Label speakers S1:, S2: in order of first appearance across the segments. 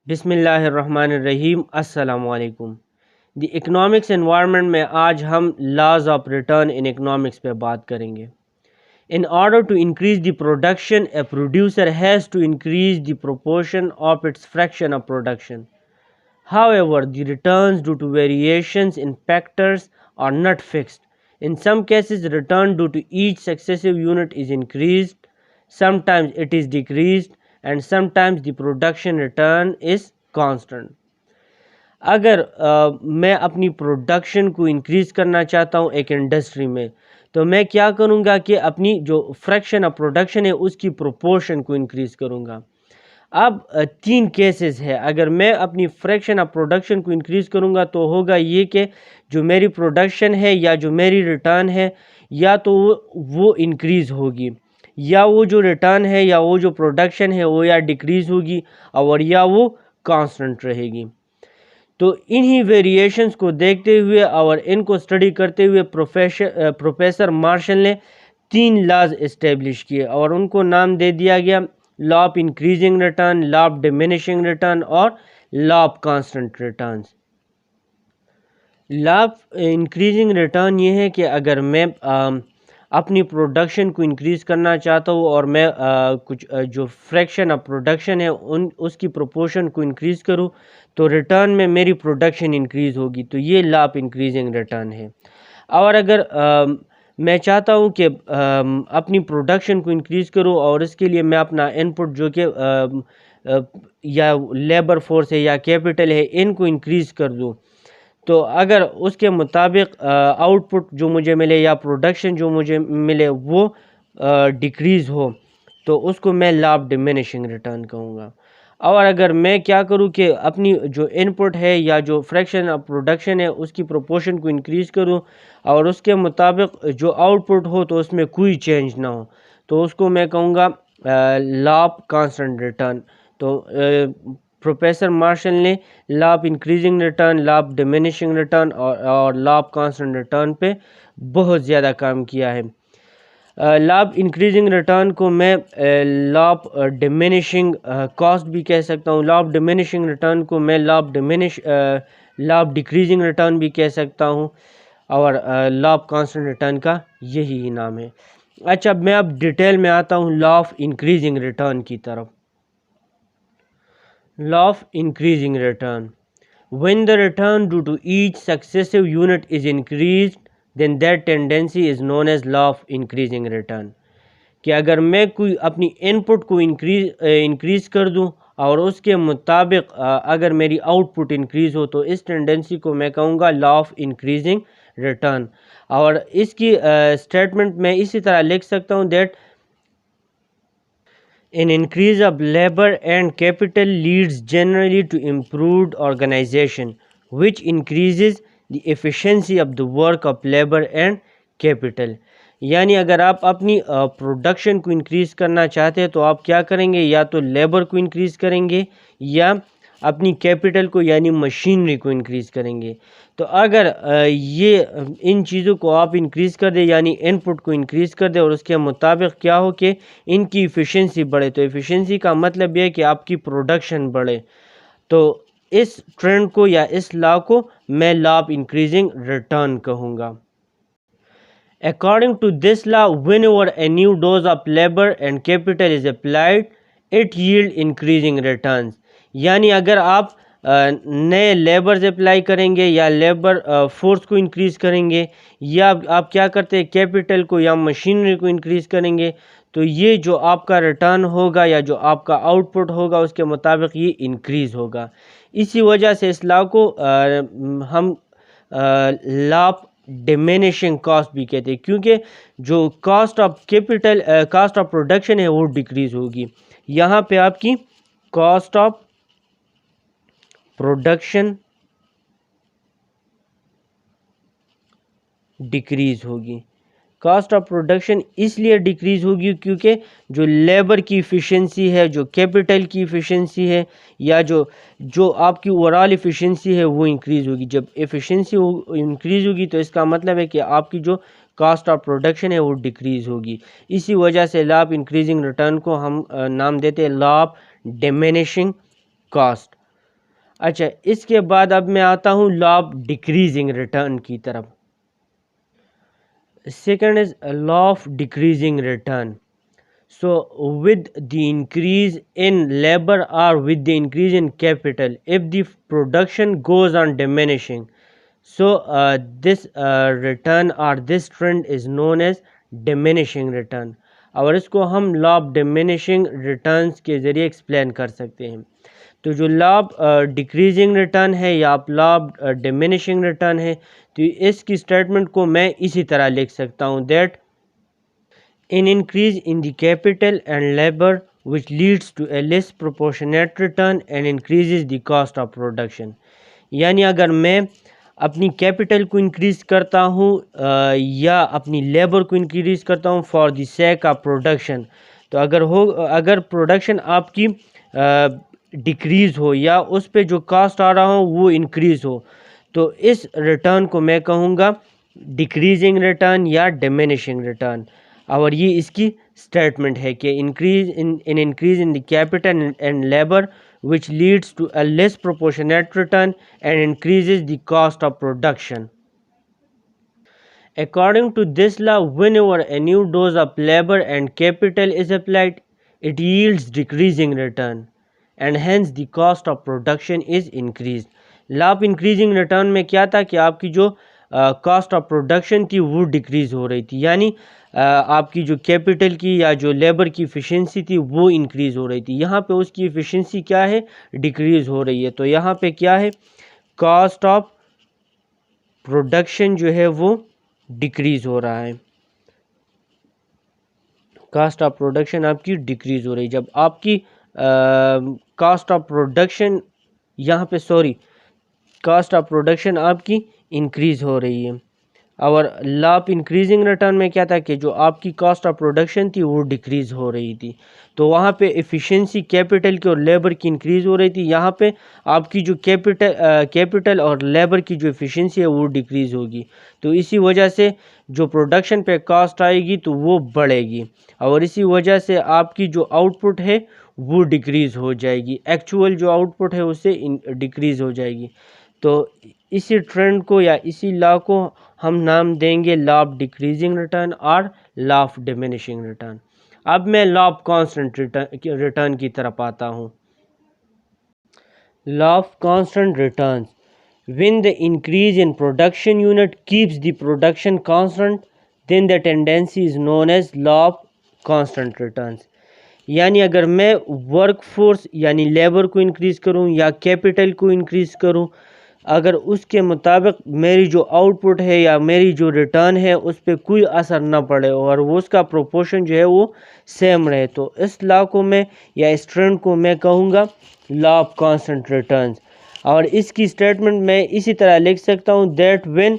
S1: بسم اللہ الرحمن الرحیم، السلام علیکم۔ دی اکنامکس انوائرمنٹ میں آج ہم laws of returns in economics پہ بات کریں گے۔ In order to increase the production a producer has to increase the proportion of its fraction of production. However, the returns due to variations in factors are not fixed. In some cases, the return due to each successive unit is increased, sometimes it is decreased, and sometimes the production return is constant. اگر میں اپنی production کو increase کرنا چاہتا ہوں ایک industry میں، تو میں کیا کروں گا کہ اپنی جو فریکشن آف پروڈکشن ہے اس کی پروپورشن کو انکریز کروں گا۔ اب تین کیسز ہے۔ اگر میں اپنی فریکشن آف پروڈکشن کو انکریز کروں گا تو ہوگا یہ کہ جو میری پروڈکشن ہے یا جو میری ریٹرن ہے یا تو وہ انکریز ہوگی، یا وہ جو ریٹرن ہے یا وہ جو پروڈکشن ہے وہ یا ڈیکریز ہوگی اور یا وہ کانسٹنٹ رہے گی۔ تو انہی ویریشنز کو دیکھتے ہوئے اور ان کو اسٹڈی کرتے ہوئے پروفیسر مارشل نے تین لاز اسٹیبلش کیے اور ان کو نام دے دیا گیا law of increasing return, law of diminishing return اور law of constant returns. Law of increasing return یہ ہے کہ اگر میں اپنی پروڈکشن کو انکریز کرنا چاہتا ہوں اور میں کچھ جو فریکشن آف پروڈکشن ہے اس کی پروپورشن کو انکریز کروں تو ریٹرن میں میری پروڈکشن انکریز ہوگی، تو یہ لا آف انکریزنگ ریٹرن ہے۔ اور اگر میں چاہتا ہوں کہ اپنی پروڈکشن کو انکریز کروں اور اس کے لیے میں اپنا ان پٹ جو کہ یا لیبر فورس ہے یا کیپٹل ہے ان کو انکریز کر دوں، تو اگر اس کے مطابق آؤٹ پٹ جو مجھے ملے یا پروڈکشن جو مجھے ملے وہ ڈیکریز ہو تو اس کو میں لا آف ڈیمینشنگ ریٹرن کہوں گا۔ اور اگر میں کیا کروں کہ اپنی جو ان پٹ ہے یا جو فریکشن آف پروڈکشن ہے اس کی پروپورشن کو انکریز کروں اور اس کے مطابق جو آؤٹ پٹ ہو تو اس میں کوئی چینج نہ ہو تو اس کو میں کہوں گا لا آف کانسٹنٹ ریٹرن۔ تو پروفیسر مارشل نے لا of increasing return, law of diminishing return اور لا آف کانسٹنٹ ریٹرن پہ بہت زیادہ کام کیا ہے۔ لا آف انکریزنگ ریٹرن کو میں لا آف ڈیمینشنگ کاسٹ بھی کہہ سکتا ہوں، لا آف ڈیمینشنگ ریٹرن کو میں لا آف ڈیکریزنگ ریٹرن بھی کہہ سکتا ہوں اور لا آف کانسٹنٹ ریٹرن کا یہی نام ہے۔ اچھا، میں اب ڈیٹیل میں آتا ہوں لا آف انکریزنگ ریٹرن کی طرف۔ لا of increasing return: when the return due to each successive unit is increased then that tendency is known as law of increasing return۔ کہ اگر میں کوئی اپنی ان پٹ کو انکریز کر دوں اور اس کے مطابق اگر میری آؤٹ پٹ انکریز ہو تو اس ٹینڈنسی کو میں کہوں گا لا آف انکریزنگ ریٹرن۔ اور اس کی اسٹیٹمنٹ میں اسی طرح لکھ سکتا ہوں that an increase of labor and capital leads generally to improved organization, which increases the efficiency of the work of labor and capital۔ یعنی اگر آپ اپنی پروڈکشن کو انکریز کرنا چاہتے ہیں تو آپ کیا کریں گے، یا تو لیبر کو انکریز کریں گے یا اپنی کیپٹل کو یعنی مشینری کو انکریز کریں گے۔ تو اگر یہ ان چیزوں کو آپ انکریز کر دیں یعنی ان پٹ کو انکریز کر دیں اور اس کے مطابق کیا ہو کہ ان کی ایفیشنسی بڑھے، تو ایفیشنسی کا مطلب یہ ہے کہ آپ کی پروڈکشن بڑھے، تو اس ٹرینڈ کو یا اس لا کو میں لا آف انکریزنگ ریٹرن کہوں گا۔ According to this law, whenever a new dose of labor and capital is applied, it yield increasing returns۔ یعنی اگر آپ نئے لیبرز اپلائی کریں گے یا لیبر فورس کو انکریز کریں گے یا آپ کیا کرتے ہیں کیپٹل کو یا مشینری کو انکریز کریں گے تو یہ جو آپ کا ریٹرن ہوگا یا جو آپ کا آؤٹ پٹ ہوگا اس کے مطابق یہ انکریز ہوگا۔ اسی وجہ سے اس لا کو ہم لا آف ڈیمینشنگ کاسٹ بھی کہتے ہیں، کیونکہ جو cost of capital cost of production ہے وہ ڈیکریز ہوگی۔ یہاں پہ آپ کی کاسٹ آف پروڈکشن ڈیکریز ہوگی۔ کاسٹ آف پروڈکشن اس لیے ڈیکریز ہوگی کیونکہ جو لیبر کی ایفیشنسی ہے، جو کیپٹل کی ایفیشنسی ہے یا جو آپ کی اوورال ایفیشنسی ہے وہ انکریز ہوگی۔ جب ایفیشنسی انکریز ہوگی تو اس کا مطلب ہے کہ آپ کی جو کاسٹ آف پروڈکشن ہے وہ ڈیکریز ہوگی۔ اسی وجہ سے لا آف انکریزنگ ریٹرن کو ہم نام دیتے ہیں لا آف ڈیمینشنگ کاسٹ۔ اچھا، اس کے بعد اب میں آتا ہوں لا آف ڈیکریزنگ ریٹرن کی طرف. Second is law of decreasing return. So with the increase in labor or with the increase in capital, if the production goes on diminishing, so this return or this trend is known as diminishing return. اور اس کو ہم لا of diminishing returns کے ذریعے explain کر سکتے ہیں. تو جو لا آف ڈیکریزنگ ریٹرن ہے یا لا آف ڈیمینشنگ ریٹرن ہے، تو اس کی اسٹیٹمنٹ کو میں اسی طرح لکھ سکتا ہوں that an increase in the capital and labor which leads to a less proportionate return and increases the cost of production. یعنی اگر میں اپنی کیپٹل کو انکریز کرتا ہوں یا اپنی لیبر کو انکریز کرتا ہوں for the sake of production, تو اگر پروڈکشن آپ کی ڈیکریز ہو یا اس پہ جو کاسٹ آ رہا ہو وہ انکریز ہو، تو اس ریٹرن کو میں کہوں گا ڈیکریزنگ ریٹرن یا ڈیمینشنگ ریٹرن. اور یہ اس کی اسٹیٹمنٹ ہے کہ increase in the capital and labour which leads to a less proportionate return and increases the cost of production. According to this law, whenever a new dose of labor and capital is applied, it yields decreasing return and hence the cost of production is increased. Law of increasing return میں کیا تھا کہ آپ کی جو cost of production تھی وہ decrease ہو رہی تھی، یعنی آپ کی جو کیپٹل کی یا جو لیبر کی ایفیشنسی تھی وہ انکریز ہو رہی تھی. یہاں پہ اس کی ایفیشنسی کیا ہے؟ ڈیکریز ہو رہی ہے. تو یہاں پہ کیا ہے؟ کاسٹ آف پروڈکشن جو ہے وہ ڈیکریز ہو رہا ہے. کاسٹ آف پروڈکشن آپ کی ڈیکریز ہو رہی ہے. جب آپ کی cost of production cost of production آپ کی انکریز ہو رہی ہے. اور لا آف انکریزنگ ریٹرن میں کیا تھا کہ جو آپ کی کاسٹ آف پروڈکشن تھی وہ ڈیکریز ہو رہی تھی. تو وہاں پہ ایفیشنسی کیپٹل کی اور لیبر کی انکریز ہو رہی تھی، یہاں پہ آپ کی جو کیپٹل اور لیبر کی جو ایفیشنسی ہے وہ ڈیکریز ہوگی. تو اسی وجہ سے جو پروڈکشن پہ کاسٹ آئے گی تو وہ بڑھے گی، اور اسی وجہ سے آپ کی جو آؤٹ پٹ ہے وہ ڈیکریز ہو جائے گی، ایکچوئل جو آؤٹ پٹ ہے اس سے ڈیکریز ہو جائے گی. تو اسی ٹرینڈ کو یا اسی لا کو ہم نام دیں گے لا آف ڈیکریزنگ ریٹرن اور لا آف ڈیمینشنگ ریٹرن. اب میں لا آف کانسٹنٹ ریٹرن کی طرف آتا ہوں. لا of constant return: when the increase in production unit keeps the production constant, then the tendency is known as law of constant returns. یعنی اگر میں ورک فورس یعنی لیبر کو انکریز کروں یا کیپٹل کو انکریز کروں، اگر اس کے مطابق میری جو آؤٹ پٹ ہے یا میری جو ریٹرن ہے اس پہ کوئی اثر نہ پڑے اور وہ اس کا پروپورشن جو ہے وہ سیم رہے، تو اس لا کو میں یا اس ٹرینڈ کو میں کہوں گا لا آف کانسٹنٹ ریٹرنز. اور اس کی اسٹیٹمنٹ میں اسی طرح لکھ سکتا ہوں that when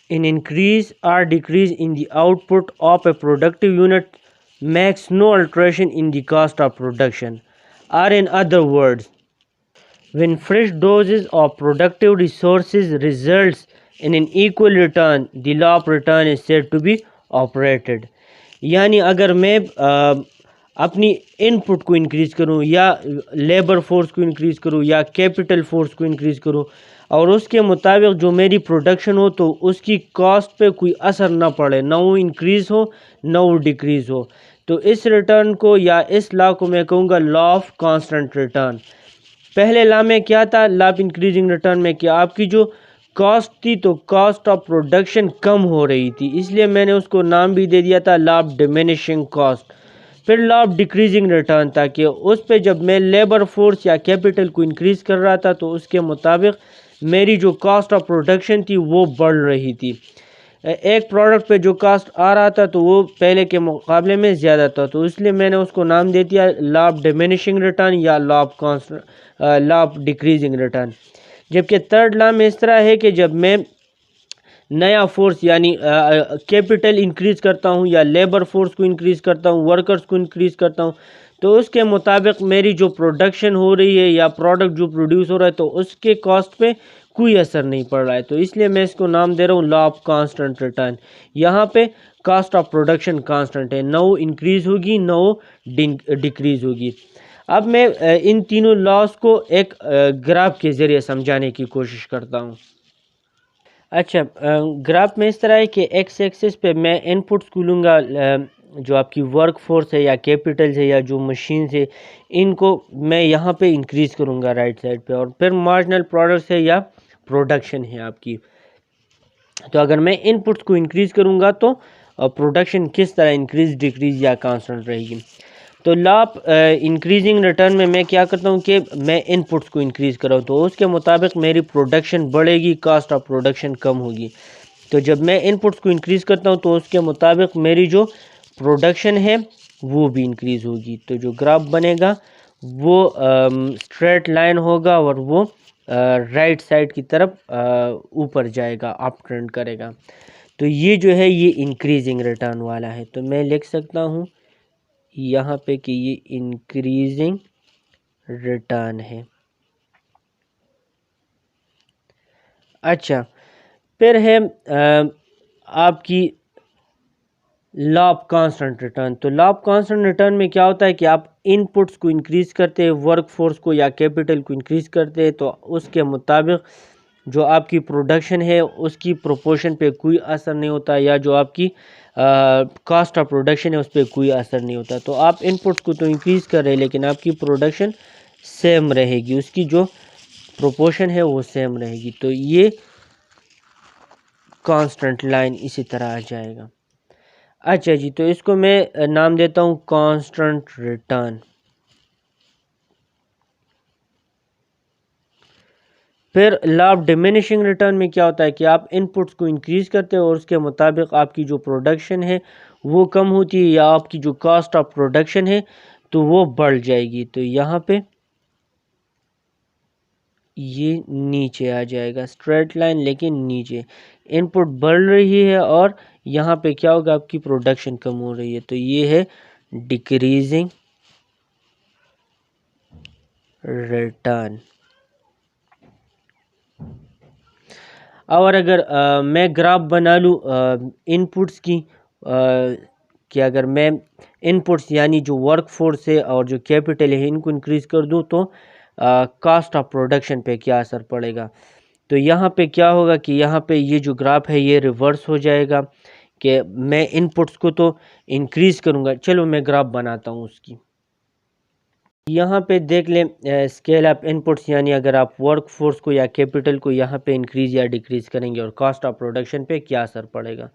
S1: an increase or decrease in the output of a productive unit makes no alteration in the cost of production, or in other words, when fresh doses of productive resources results in an equal return, the law of return is said to be operated. یعنی اگر میں اپنی ان پٹ کو increase کروں یا labour force کو increase کروں یا کیپٹل فورس کو انکریز کروں اور اس کے مطابق جو میری پروڈکشن ہو تو اس کی کاسٹ پہ کوئی اثر نہ پڑے، نہ وہ انکریز ہو نہ وہ ڈیکریز ہو، تو اس ریٹرن کو یا اس لا کو میں کہوں گا لا آف کانسٹنٹ ریٹرن. پہلے لا میں کیا تھا؟ لا آف انکریزنگ ریٹرن میں کیا آپ کی جو کاسٹ تھی تو کاسٹ آف پروڈکشن کم ہو رہی تھی، اس لیے میں نے اس کو نام بھی دے دیا تھا لا آف ڈیمینشنگ کاسٹ. پھر لا آف ڈیکریزنگ ریٹرن تھا کہ اس پہ جب میں لیبر فورس یا کیپٹل کو انکریز کر رہا تھا تو اس کے مطابق میری جو کاسٹ آف پروڈکشن تھی وہ بڑھ رہی تھی. ایک پروڈکٹ پہ جو کاسٹ آ رہا تھا تو وہ پہلے کے مقابلے میں زیادہ تھا، تو اس لیے میں نے اس کو نام دے دیا لا آف ڈیمینشنگ ریٹرن یا لا آف ڈیکریزنگ ریٹرن. جبکہ تھرڈ لا میں اس طرح ہے کہ جب میں نیا فورس یعنی کیپٹل انکریز کرتا ہوں یا لیبر فورس کو انکریز کرتا ہوں، ورکرز کو انکریز کرتا ہوں، تو اس کے مطابق میری جو پروڈکشن ہو رہی ہے یا پروڈکٹ جو پروڈیوس ہو رہا ہے تو اس کے کاسٹ پہ کوئی اثر نہیں پڑ رہا ہے، تو اس لیے میں اس کو نام دے رہا ہوں لا آف کانسٹنٹ ریٹرن. یہاں پہ کاسٹ آف پروڈکشن کانسٹنٹ ہے، نہ وہ انکریز ہوگی نہ وہ ڈیکریز ہوگی. اب میں ان تینوں لاز کو ایک گراف کے ذریعے سمجھانے کی کوشش کرتا ہوں۔ اچھا، گراف میں اس طرح ہے کہ ایکس ایکسس پہ میں ان پٹس کو لوں گا، جو آپ کی ورک فورس ہے یا کیپٹل ہے یا جو مشینز ہے، ان کو میں یہاں پہ انکریز کروں گا رائٹ سائڈ پہ، اور پھر مارجنل پروڈکٹس ہے یا پروڈکشن ہے آپ کی۔ تو اگر میں ان پٹس کو انکریز کروں گا تو پروڈکشن کس طرح انکریز، ڈیکریز یا کانسٹنٹ رہے گی۔ تو لا آف انکریزنگ ریٹرن میں کیا کرتا ہوں کہ میں ان پٹس کو انکریز کر رہا ہوں، تو اس کے مطابق میری پروڈکشن بڑھے گی، کاسٹ آف پروڈکشن کم ہوگی۔ تو جب میں ان پٹس کو انکریز کرتا ہوں تو اس کے مطابق میری جو پروڈکشن ہے وہ بھی انکریز ہوگی۔ تو جو گراف بنے گا وہ اسٹریٹ لائن ہوگا اور وہ رائٹ سائڈ کی طرف اوپر جائے گا، اپ ٹرینڈ کرے گا۔ تو یہ جو ہے یہ انکریزنگ ریٹرن والا ہے، تو میں لکھ سکتا ہوں یہاں پہ کہ یہ انکریزنگ ریٹرن ہے۔ اچھا، پھر ہے آپ کی لا آف کانسٹنٹ ریٹرن۔ تو لا آف کانسٹنٹ ریٹرن میں کیا ہوتا ہے کہ آپ ان پٹس کو انکریز کرتے ہیں، ورک فورس کو یا کیپٹل کو انکریز کرتے ہیں، تو اس کے مطابق جو آپ کی پروڈکشن ہے اس کی پروپورشن پہ کوئی اثر نہیں ہوتا، یا جو آپ کی کاسٹ آف پروڈکشن ہے اس پہ کوئی اثر نہیں ہوتا۔ تو آپ ان پٹس کو تو انکریز کر رہے ہیں لیکن آپ کی پروڈکشن سیم رہے گی، اس کی جو پروپورشن ہے وہ سیم رہے گی۔ تو یہ کانسٹنٹ لائن اسی طرح آ جائے گا۔ اچھا جی، تو اس کو میں نام دیتا ہوں کانسٹنٹ ریٹرن۔ پھر لا آف ڈیمینشنگ ریٹرن میں کیا ہوتا ہے کہ آپ ان پٹس کو انکریز کرتے ہیں اور اس کے مطابق آپ کی جو پروڈکشن ہے وہ کم ہوتی ہے، یا آپ کی جو کاسٹ آف پروڈکشن ہے تو وہ بڑھ جائے گی۔ تو یہاں پہ یہ نیچے آ جائے گا، اسٹریٹ لائن لیکن نیچے، ان پٹ بڑھ رہی ہے اور یہاں پہ کیا ہوگا، آپ کی پروڈکشن کم ہو رہی ہے، تو یہ ہے ڈیکریزنگ ریٹرن۔ اور اگر میں گراف بنا لوں ان پٹس کی، کہ اگر میں ان پٹس یعنی جو ورک فورس ہے اور جو کیپٹل ہے ان کو انکریز کر دوں تو کاسٹ آف پروڈکشن پہ کیا اثر پڑے گا۔ تو یہاں پہ کیا ہوگا کہ یہاں پہ یہ جو گراف ہے یہ ریورس ہو جائے گا، کہ میں ان پٹس کو تو انکریز کروں گا۔ چلو میں گراف بناتا ہوں اس کی۔ یہاں پہ دیکھ لیں اسکیل اپ ان پٹس، یعنی اگر آپ ورک فورس کو یا کیپٹل کو یہاں پہ انکریز یا ڈیکریز کریں گے اور کاسٹ آف پروڈکشن پہ کیا اثر پڑے گا۔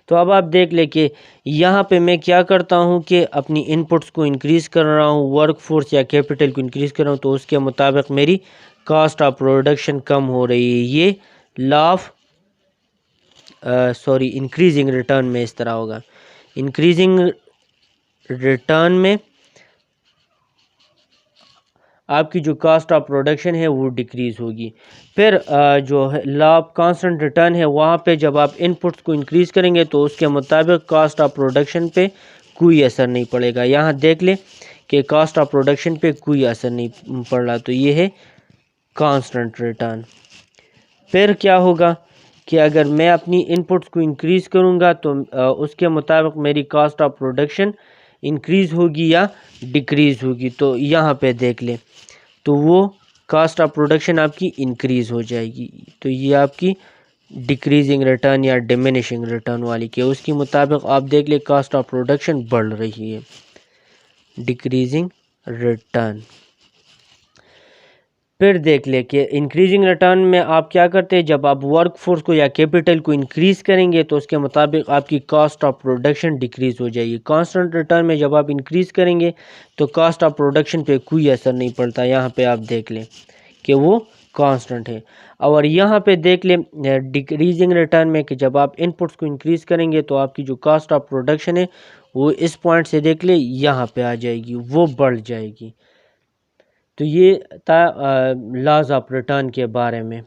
S1: تو اب آپ دیکھ لیں کہ یہاں پہ میں کیا کرتا ہوں کہ اپنی ان پٹس کو انکریز کر رہا ہوں، ورک فورس یا کیپٹل کو انکریز کر رہا ہوں، تو اس کے مطابق میری کاسٹ آف پروڈکشن کم ہو رہی ہے۔ یہ لا آف انکریزنگ ریٹرن میں اس طرح ہوگا۔ انکریزنگ ریٹرن میں آپ کی جو کاسٹ آف پروڈکشن ہے وہ ڈیکریز ہوگی۔ پھر جو لا آف کانسٹنٹ ریٹرن ہے وہاں پہ جب آپ ان پٹس کو انکریز کریں گے تو اس کے مطابق کاسٹ آف پروڈکشن پہ کوئی اثر نہیں پڑے گا۔ یہاں دیکھ لیں کہ کاسٹ آف پروڈکشن پہ کوئی اثر نہیں پڑ رہا، تو یہ ہے کانسٹنٹ ریٹرن۔ پھر کیا ہوگا کہ اگر میں اپنی ان پٹس کو انکریز کروں گا تو اس کے مطابق میری کاسٹ آف پروڈکشن انکریز ہوگی یا ڈیکریز ہوگی۔ تو یہاں پہ دیکھ لیں تو وہ کاسٹ آف پروڈکشن آپ کی انکریز ہو جائے گی، تو یہ آپ کی ڈیکریزنگ ریٹرن یا ڈیمینشنگ ریٹرن والی کہ اس کے مطابق آپ دیکھ لیں کاسٹ آف پروڈکشن بڑھ رہی ہے، ڈیکریزنگ ریٹرن۔ پھر دیکھ لیں کہ انکریزنگ ریٹرن میں آپ کیا کرتے ہیں، جب آپ ورک فورس کو یا کیپٹل کو انکریز کریں گے تو اس کے مطابق آپ کی کاسٹ آف پروڈکشن ڈیکریز ہو جائے گی۔ کانسٹنٹ ریٹرن میں جب آپ انکریز کریں گے تو کاسٹ آف پروڈکشن پہ کوئی اثر نہیں پڑتا، یہاں پہ آپ دیکھ لیں کہ وہ کانسٹنٹ ہے۔ اور یہاں پہ دیکھ لیں ڈیکریزنگ ریٹرن میں کہ جب آپ ان پٹس کو انکریز کریں گے تو آپ کی جو کاسٹ آف پروڈکشن ہے وہ اس پوائنٹ سے دیکھ لیں یہاں پہ آ جائے گی، وہ بڑھ جائے گی۔ تو یہ تھا لاز آف ریٹرن کے بارے میں۔